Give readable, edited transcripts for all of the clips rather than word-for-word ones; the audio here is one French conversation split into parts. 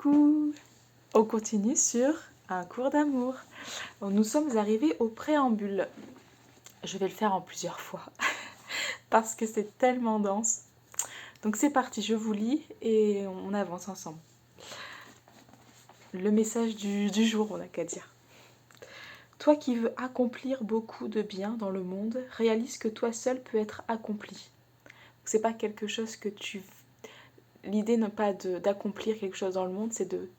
Coucou! On continue sur un cours d'amour. Nous sommes arrivés au préambule. Je vais le faire en plusieurs fois parce que c'est tellement dense. Donc c'est parti, je vous lis et on avance ensemble. Le message du jour, on n'a qu'à dire. Toi qui veux accomplir beaucoup de bien dans le monde, réalise que toi seul peux être accompli. C'est pas quelque chose que tu... L'idée n'est pas d'accomplir quelque chose dans le monde, c'est de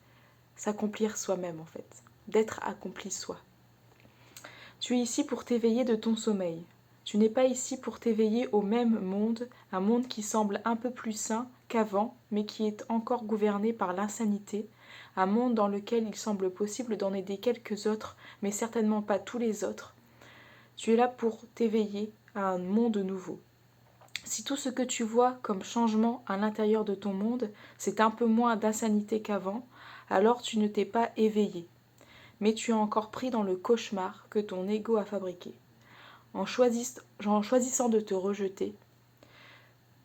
s'accomplir soi-même en fait, d'être accompli soi. Tu es ici pour t'éveiller de ton sommeil. Tu n'es pas ici pour t'éveiller au même monde, un monde qui semble un peu plus sain qu'avant, mais qui est encore gouverné par l'insanité, un monde dans lequel il semble possible d'en aider quelques autres, mais certainement pas tous les autres. Tu es là pour t'éveiller à un monde nouveau. Si tout ce que tu vois comme changement à l'intérieur de ton monde, c'est un peu moins d'insanité qu'avant, alors tu ne t'es pas éveillé. Mais tu es encore pris dans le cauchemar que ton ego a fabriqué. En choisissant de te rejeter,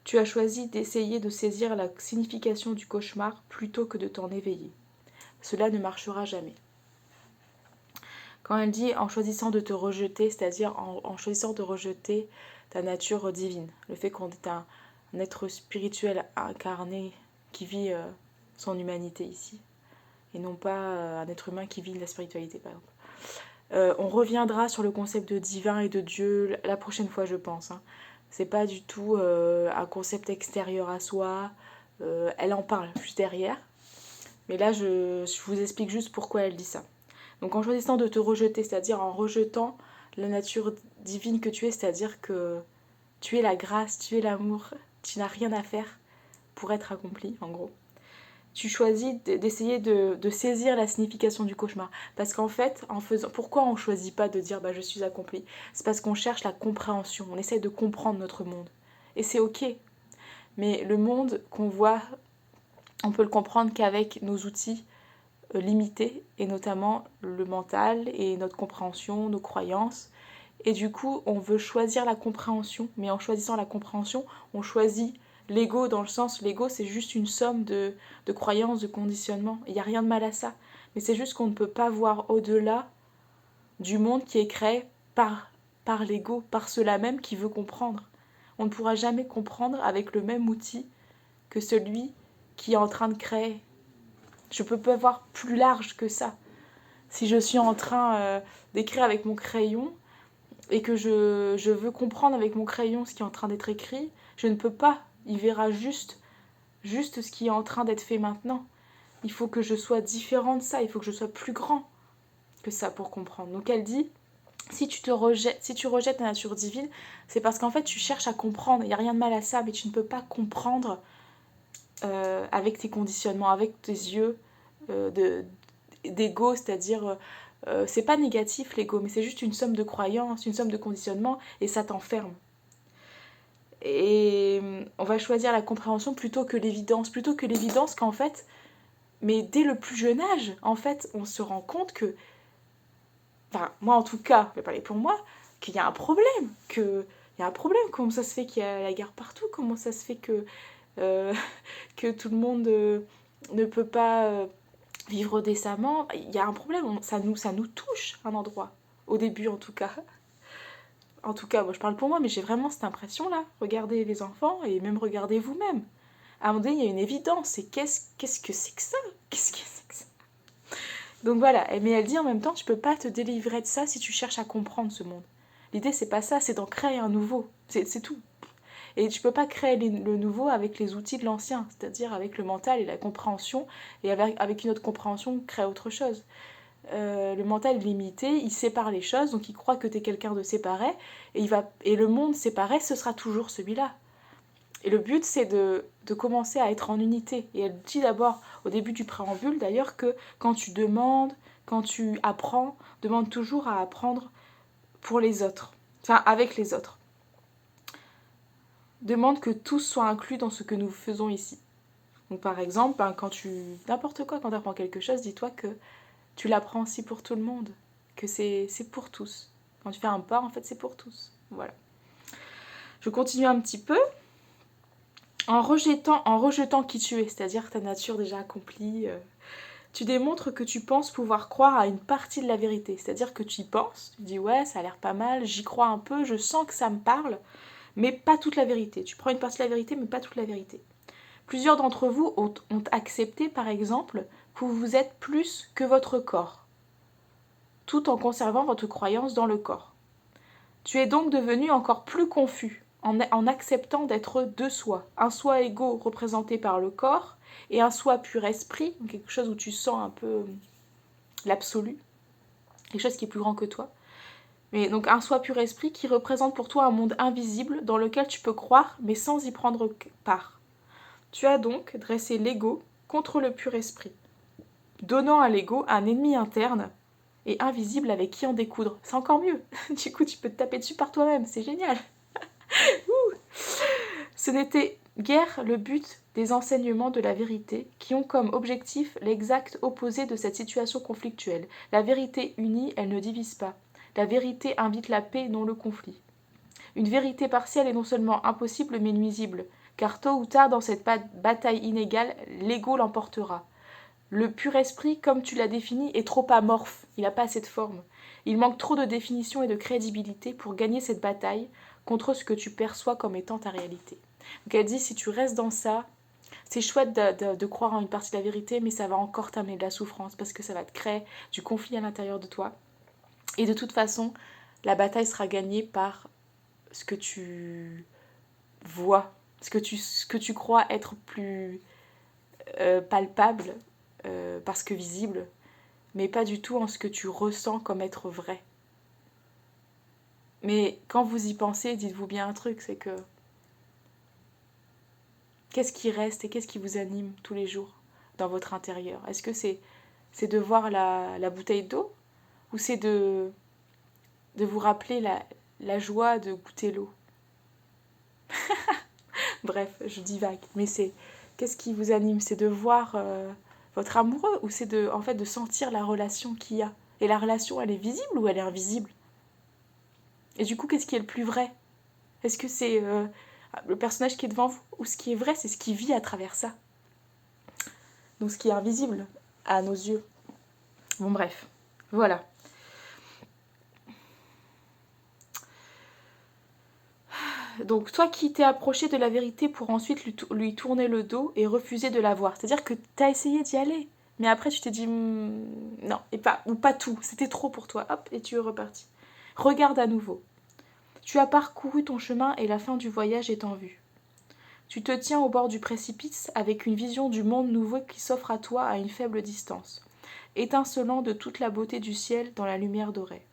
tu as choisi d'essayer de saisir la signification du cauchemar plutôt que de t'en éveiller. Cela ne marchera jamais. Quand elle dit en choisissant de te rejeter, c'est-à-dire en choisissant de rejeter ta nature divine, le fait qu'on est un être spirituel incarné qui vit son humanité ici, et non pas un être humain qui vit la spiritualité par exemple. On reviendra sur le concept de divin et de Dieu la prochaine fois, je pense. C'est pas du tout un concept extérieur à soi. Elle en parle juste derrière. Mais là, je vous explique juste pourquoi elle dit ça. Donc en choisissant de te rejeter, c'est-à-dire en rejetant la nature divine que tu es, c'est-à-dire que tu es la grâce, tu es l'amour, tu n'as rien à faire pour être accompli, en gros. Tu choisis d'essayer de saisir la signification du cauchemar. Parce qu'en fait, pourquoi on ne choisit pas de dire je suis accompli? C'est parce qu'on cherche la compréhension, on essaie de comprendre notre monde. Et c'est ok. Mais le monde qu'on voit, on peut le comprendre qu'avec nos outils limités, et notamment le mental et notre compréhension, nos croyances. Et du coup, on veut choisir la compréhension, mais en choisissant la compréhension, on choisit l'ego, dans le sens, l'ego c'est juste une somme de croyances, de conditionnements. Il n'y a rien de mal à ça. Mais c'est juste qu'on ne peut pas voir au-delà du monde qui est créé par l'ego, par cela même qui veut comprendre. On ne pourra jamais comprendre avec le même outil que celui qui est en train de créer. Je ne peux pas voir plus large que ça. Si je suis en train d'écrire avec mon crayon et que je veux comprendre avec mon crayon ce qui est en train d'être écrit, je ne peux pas. Il verra juste ce qui est en train d'être fait maintenant. Il faut que je sois différent de ça, il faut que je sois plus grand que ça pour comprendre. Donc elle dit, si tu rejettes ta nature divine, c'est parce qu'en fait tu cherches à comprendre. Il n'y a rien de mal à ça, mais tu ne peux pas comprendre avec tes conditionnements, avec tes yeux d'ego, c'est-à-dire c'est pas négatif l'ego, mais c'est juste une somme de croyances, une somme de conditionnements, et ça t'enferme. Et on va choisir la compréhension plutôt que l'évidence qu'en fait, mais dès le plus jeune âge, en fait, on se rend compte que, enfin, moi en tout cas, je vais parler pour moi, qu'il y a un problème, comment ça se fait qu'il y a la guerre partout, comment ça se fait que tout le monde ne peut pas vivre décemment, il y a un problème, ça nous touche un endroit, au début en tout cas. En tout cas, moi je parle pour moi, mais j'ai vraiment cette impression-là. Regardez les enfants et même regardez vous-même. À un moment donné, il y a une évidence, c'est qu'est-ce que c'est que ça? Qu'est-ce que c'est que ça? Donc voilà, mais elle dit en même temps, tu peux pas te délivrer de ça si tu cherches à comprendre ce monde. L'idée, c'est pas ça, c'est d'en créer un nouveau, c'est tout. Et tu peux pas créer le nouveau avec les outils de l'ancien, c'est-à-dire avec le mental et la compréhension, et avec une autre compréhension, créer autre chose. Le mental est limité, il sépare les choses, donc il croit que tu es quelqu'un de séparé, et le monde séparé, ce sera toujours celui-là. Et le but, c'est de commencer à être en unité. Et elle dit d'abord, au début du préambule d'ailleurs, que quand tu demandes, quand tu apprends, demande toujours à apprendre pour les autres, enfin avec les autres. Demande que tous soient inclus dans ce que nous faisons ici. Donc par exemple, n'importe quoi, quand tu apprends quelque chose, dis-toi que tu l'apprends aussi pour tout le monde, que c'est pour tous. Quand tu fais un pas, en fait, c'est pour tous. Voilà. Je continue un petit peu. En rejetant qui tu es, c'est-à-dire ta nature déjà accomplie, tu démontres que tu penses pouvoir croire à une partie de la vérité. C'est-à-dire que tu y penses, tu dis ouais, ça a l'air pas mal, j'y crois un peu, je sens que ça me parle, mais pas toute la vérité. Tu prends une partie de la vérité, mais pas toute la vérité. Plusieurs d'entre vous ont accepté, par exemple, que vous êtes plus que votre corps, tout en conservant votre croyance dans le corps. Tu es donc devenu encore plus confus en acceptant d'être deux soi. Un soi égaux représenté par le corps et un soi pur esprit, quelque chose où tu sens un peu l'absolu, quelque chose qui est plus grand que toi. Mais donc un soi pur esprit qui représente pour toi un monde invisible dans lequel tu peux croire mais sans y prendre part. Tu as donc dressé l'ego contre le pur esprit, donnant à l'ego un ennemi interne et invisible avec qui en découdre. C'est encore mieux. Du coup, tu peux te taper dessus par toi-même. C'est génial. Ce n'était guère le but des enseignements de la vérité, qui ont comme objectif l'exact opposé de cette situation conflictuelle. La vérité unie, elle ne divise pas. La vérité invite la paix, non le conflit. Une vérité partielle est non seulement impossible, mais nuisible, car tôt ou tard, dans cette bataille inégale, l'ego l'emportera. Le pur esprit, comme tu l'as défini, est trop amorphe, il n'a pas assez de forme. Il manque trop de définition et de crédibilité pour gagner cette bataille contre ce que tu perçois comme étant ta réalité. Donc elle dit, si tu restes dans ça, c'est chouette de croire en une partie de la vérité, mais ça va encore t'amener de la souffrance parce que ça va te créer du conflit à l'intérieur de toi. Et de toute façon, la bataille sera gagnée par ce que tu vois, ce que tu crois être plus palpable, parce que visible, mais pas du tout en ce que tu ressens comme être vrai. Mais quand vous y pensez, dites-vous bien un truc, c'est que qu'est-ce qui reste et qu'est-ce qui vous anime tous les jours dans votre intérieur? Est-ce que c'est de voir la bouteille d'eau ou c'est de vous rappeler la joie de goûter l'eau? Bref, je divague, mais c'est qu'est-ce qui vous anime? C'est de voir votre amoureux ou c'est en fait de sentir la relation qu'il y a? Et la relation, elle est visible ou elle est invisible? Et du coup, qu'est-ce qui est le plus vrai? Est-ce que c'est le personnage qui est devant vous? Ou ce qui est vrai, c'est ce qui vit à travers ça? Donc ce qui est invisible à nos yeux. Bon bref, voilà. Donc toi qui t'es approché de la vérité pour ensuite lui tourner le dos et refuser de la voir. C'est-à-dire que t'as essayé d'y aller. Mais après tu t'es dit non, et pas, ou pas tout, c'était trop pour toi. Hop, et tu es reparti. Regarde à nouveau. Tu as parcouru ton chemin et la fin du voyage est en vue. Tu te tiens au bord du précipice avec une vision du monde nouveau qui s'offre à toi à une faible distance, étincelant de toute la beauté du ciel dans la lumière dorée.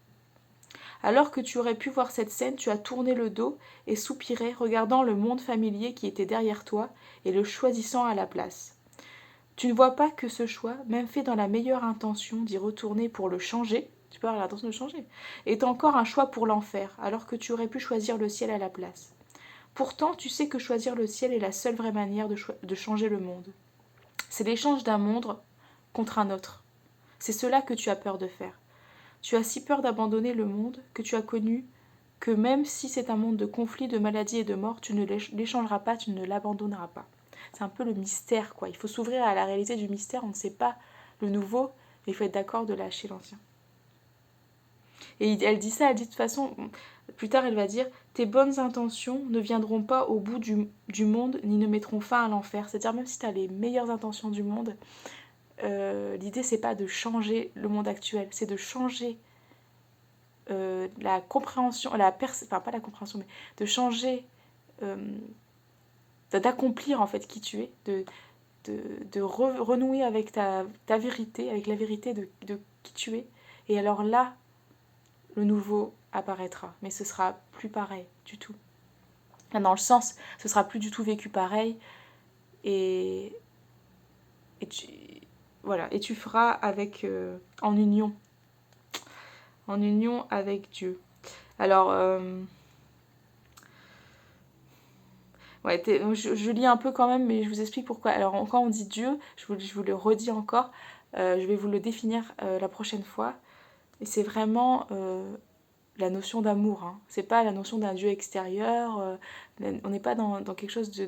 Alors que tu aurais pu voir cette scène, tu as tourné le dos et soupiré, regardant le monde familier qui était derrière toi et le choisissant à la place. Tu ne vois pas que ce choix, même fait dans la meilleure intention d'y retourner pour le changer, tu peux avoir l'intention de changer, est encore un choix pour l'enfer, alors que tu aurais pu choisir le ciel à la place. Pourtant, tu sais que choisir le ciel est la seule vraie manière de changer le monde. C'est l'échange d'un monde contre un autre. C'est cela que tu as peur de faire. Tu as si peur d'abandonner le monde que tu as connu que même si c'est un monde de conflits, de maladies et de morts, tu ne l'échangeras pas, tu ne l'abandonneras pas. C'est un peu le mystère, quoi. Il faut s'ouvrir à la réalité du mystère, on ne sait pas le nouveau, mais il faut être d'accord de lâcher l'ancien. Et elle dit ça, elle dit de toute façon, plus tard elle va dire, tes bonnes intentions ne viendront pas au bout du monde, ni ne mettront fin à l'enfer. C'est-à-dire même si tu as les meilleures intentions du monde, l'idée c'est pas de changer le monde actuel, c'est de changer la compréhension, enfin pas la compréhension, mais de changer, d'accomplir en fait qui tu es, de renouer avec ta vérité, avec la vérité de qui tu es. Et alors là, le nouveau apparaîtra, mais ce sera plus pareil du tout. Dans le sens, ce sera plus du tout vécu pareil, et tu, voilà, et tu feras avec en union avec Dieu. Alors ouais, je lis un peu quand même, mais je vous explique pourquoi. Alors quand on dit Dieu, je vous le redis encore, je vais vous le définir la prochaine fois. Et c'est vraiment la notion d'amour. Hein. C'est pas la notion d'un Dieu extérieur. On n'est pas dans quelque chose du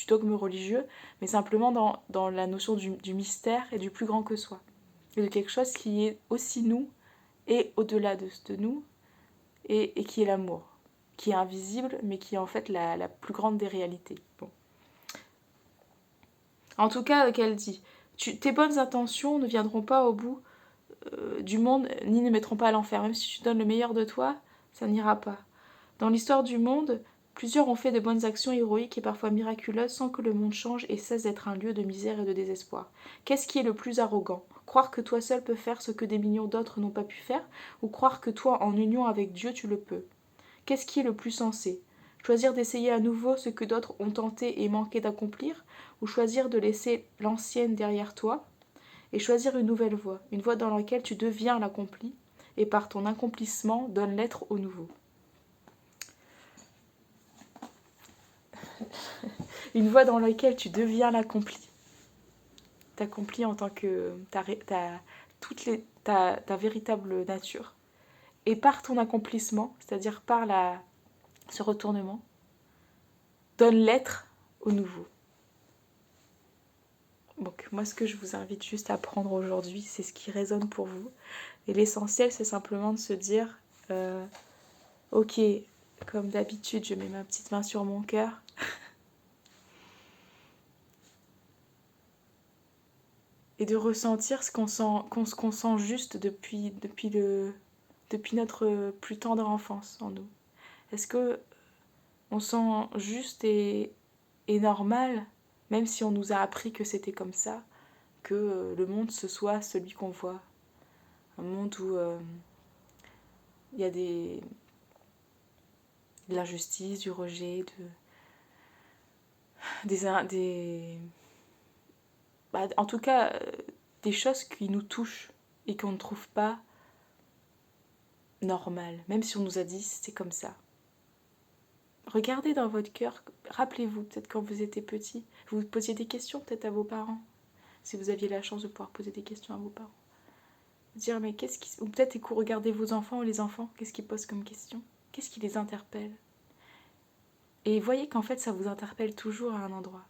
dogme religieux, mais simplement dans la notion du mystère et du plus grand que soi. Et de quelque chose qui est aussi nous et au-delà de nous, et qui est l'amour, qui est invisible, mais qui est en fait la plus grande des réalités. Bon. En tout cas, qu'elle dit, tes bonnes intentions ne viendront pas au bout du monde, ni ne mettront pas à l'enfer. Même si tu donnes le meilleur de toi, ça n'ira pas. Dans l'histoire du monde, plusieurs ont fait de bonnes actions héroïques et parfois miraculeuses sans que le monde change et cesse d'être un lieu de misère et de désespoir. Qu'est-ce qui est le plus arrogant ? Croire que toi seul peux faire ce que des millions d'autres n'ont pas pu faire, ou croire que toi, en union avec Dieu, tu le peux ? Qu'est-ce qui est le plus sensé ? Choisir d'essayer à nouveau ce que d'autres ont tenté et manqué d'accomplir, ou choisir de laisser l'ancienne derrière toi et choisir une nouvelle voie, une voie dans laquelle tu deviens l'accompli, et par ton accomplissement donne l'être au nouveau. Une voie dans laquelle tu deviens l'accompli. T'accomplis en tant que ta véritable nature. Et par ton accomplissement, c'est-à-dire par ce retournement, donne l'être au nouveau. Donc moi, ce que je vous invite juste à prendre aujourd'hui, c'est ce qui résonne pour vous. Et l'essentiel, c'est simplement de se dire, ok, comme d'habitude, je mets ma petite main sur mon cœur. Et de ressentir ce qu'on sent juste depuis notre plus tendre enfance en nous. Est-ce que on sent juste et normal, même si on nous a appris que c'était comme ça, que le monde ce soit celui qu'on voit. Un monde où il y a de l'injustice, du rejet, en tout cas, des choses qui nous touchent et qu'on ne trouve pas normales, même si on nous a dit c'est comme ça. Regardez dans votre cœur, rappelez-vous, peut-être quand vous étiez petit, vous posiez des questions peut-être à vos parents, si vous aviez la chance de pouvoir poser des questions à vos parents. Dire mais qu'est-ce qui... Ou peut-être regardez vos enfants ou les enfants, qu'est-ce qu'ils posent comme question ? Qu'est-ce qui les interpelle ? Et voyez qu'en fait ça vous interpelle toujours à un endroit.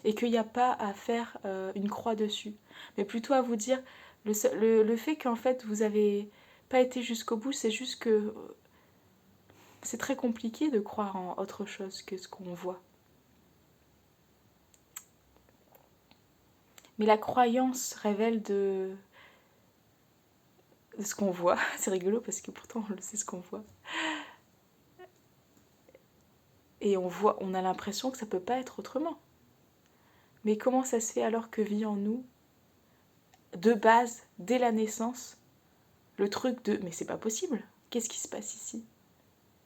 Et qu'il n'y a pas à faire une croix dessus, mais plutôt à vous dire le fait qu'en fait vous n'avez pas été jusqu'au bout, c'est juste que c'est très compliqué de croire en autre chose que ce qu'on voit. Mais la croyance révèle de ce qu'on voit. C'est rigolo parce que pourtant on le sait ce qu'on voit. Et on a l'impression que ça ne peut pas être autrement. Mais comment ça se fait alors que vit en nous, de base, dès la naissance, le truc de « mais c'est pas possible, qu'est-ce qui se passe ici ?»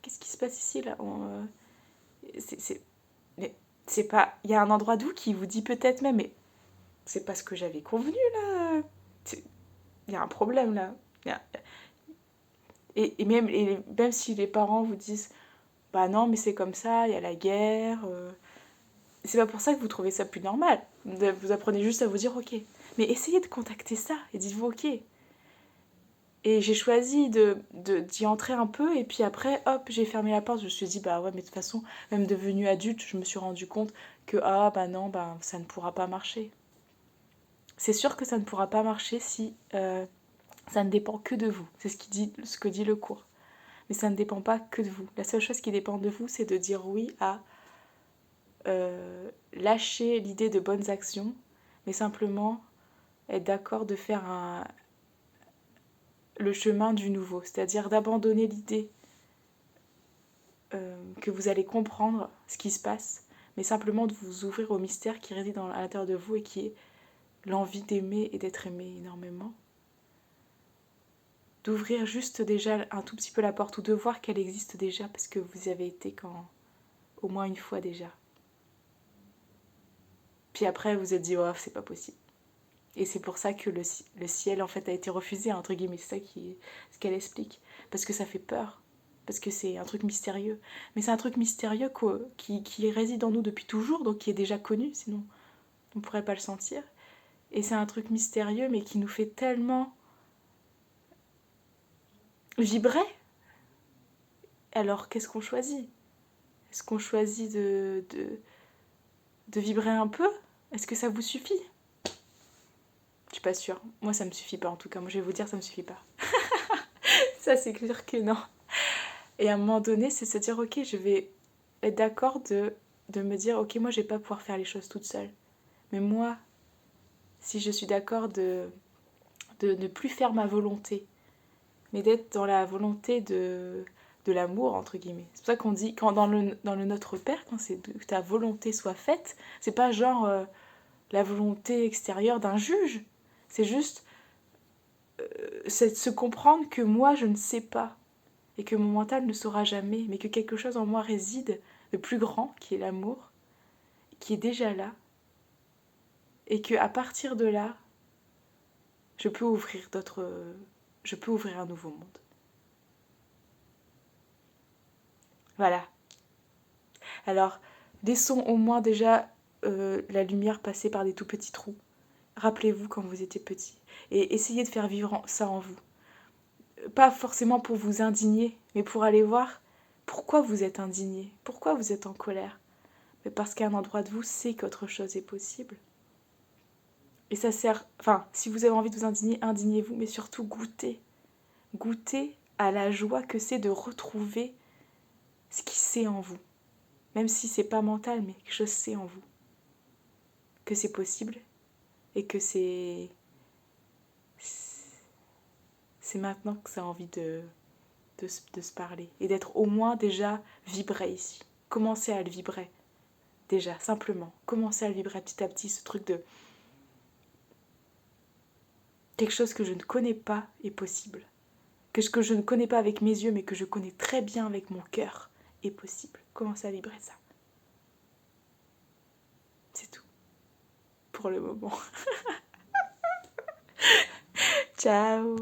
Qu'est-ce qui se passe ici là c'est pas. Il y a un endroit d'où qui vous dit peut-être même, mais c'est pas ce que j'avais convenu là. Il y a un problème là. Et même si les parents vous disent, bah non, mais c'est comme ça, il y a la guerre. C'est pas pour ça que vous trouvez ça plus normal. Vous apprenez juste à vous dire, ok. Mais essayez de contacter ça et dites-vous, ok. Et j'ai choisi d'y entrer un peu, et puis après, hop, j'ai fermé la porte. Je me suis dit, bah ouais, mais de toute façon, même devenue adulte, je me suis rendu compte que, ah bah non, bah ça ne pourra pas marcher. C'est sûr que ça ne pourra pas marcher si ça ne dépend que de vous. C'est ce que dit le cours. Mais ça ne dépend pas que de vous. La seule chose qui dépend de vous, c'est de dire oui à lâcher l'idée de bonnes actions, mais simplement être d'accord de faire le chemin du nouveau, c'est-à-dire d'abandonner l'idée que vous allez comprendre ce qui se passe, mais simplement de vous ouvrir au mystère qui réside à l'intérieur de vous et qui est l'envie d'aimer et d'être aimé énormément. D'ouvrir juste déjà un tout petit peu la porte ou de voir qu'elle existe déjà parce que vous y avez été au moins une fois déjà. Puis après vous vous êtes dit oh c'est pas possible. Et c'est pour ça que le ciel en fait a été refusé entre guillemets, c'est ça ce qu'elle explique. Parce que ça fait peur, parce que c'est un truc mystérieux. Mais c'est un truc mystérieux qui réside en nous depuis toujours, donc qui est déjà connu, sinon on ne pourrait pas le sentir. Et c'est un truc mystérieux mais qui nous fait tellement vibrer alors qu'est-ce qu'on choisit? Est-ce qu'on choisit de vibrer un peu? Est-ce que ça vous suffit? Je suis pas sûre. Moi, ça me suffit pas en tout cas. Moi, je vais vous dire, ça me suffit pas. Ça, c'est clair que non. Et à un moment donné, c'est se dire, ok, je vais être d'accord de me dire, ok, moi, je vais pas pouvoir faire les choses toute seule. Mais moi, si je suis d'accord de ne plus faire ma volonté, mais d'être dans la volonté de l'amour, entre guillemets. C'est pour ça qu'on dit, quand dans le Notre Père, quand c'est que ta volonté soit faite, c'est pas genre la volonté extérieure d'un juge. C'est juste c'est de se comprendre que moi, je ne sais pas, et que mon mental ne saura jamais, mais que quelque chose en moi réside de plus grand, qui est l'amour, qui est déjà là, et que à partir de là, je peux ouvrir je peux ouvrir un nouveau monde. Voilà. Alors, laissons au moins déjà la lumière passer par des tout petits trous. Rappelez-vous quand vous étiez petit, et essayez de faire vivre ça en vous. Pas forcément pour vous indigner, mais pour aller voir pourquoi vous êtes indigné, pourquoi vous êtes en colère. Mais parce qu'un endroit de vous sait qu'autre chose est possible. Et ça sert, enfin, si vous avez envie de vous indigner, indignez-vous, mais surtout goûtez. Goûtez à la joie que c'est de retrouver ce qui sait en vous. Même si c'est pas mental, mais quelque chose sait en vous. Que c'est possible et que c'est maintenant que ça a envie de se parler. Et d'être au moins déjà vibré ici. Commencez à le vibrer. Déjà, simplement. Commencez à le vibrer petit à petit, ce truc de quelque chose que je ne connais pas est possible. Que je ne connais pas avec mes yeux, mais que je connais très bien avec mon cœur, est possible. Commencez à vibrer ça. C'est tout. Pour le moment. Ciao.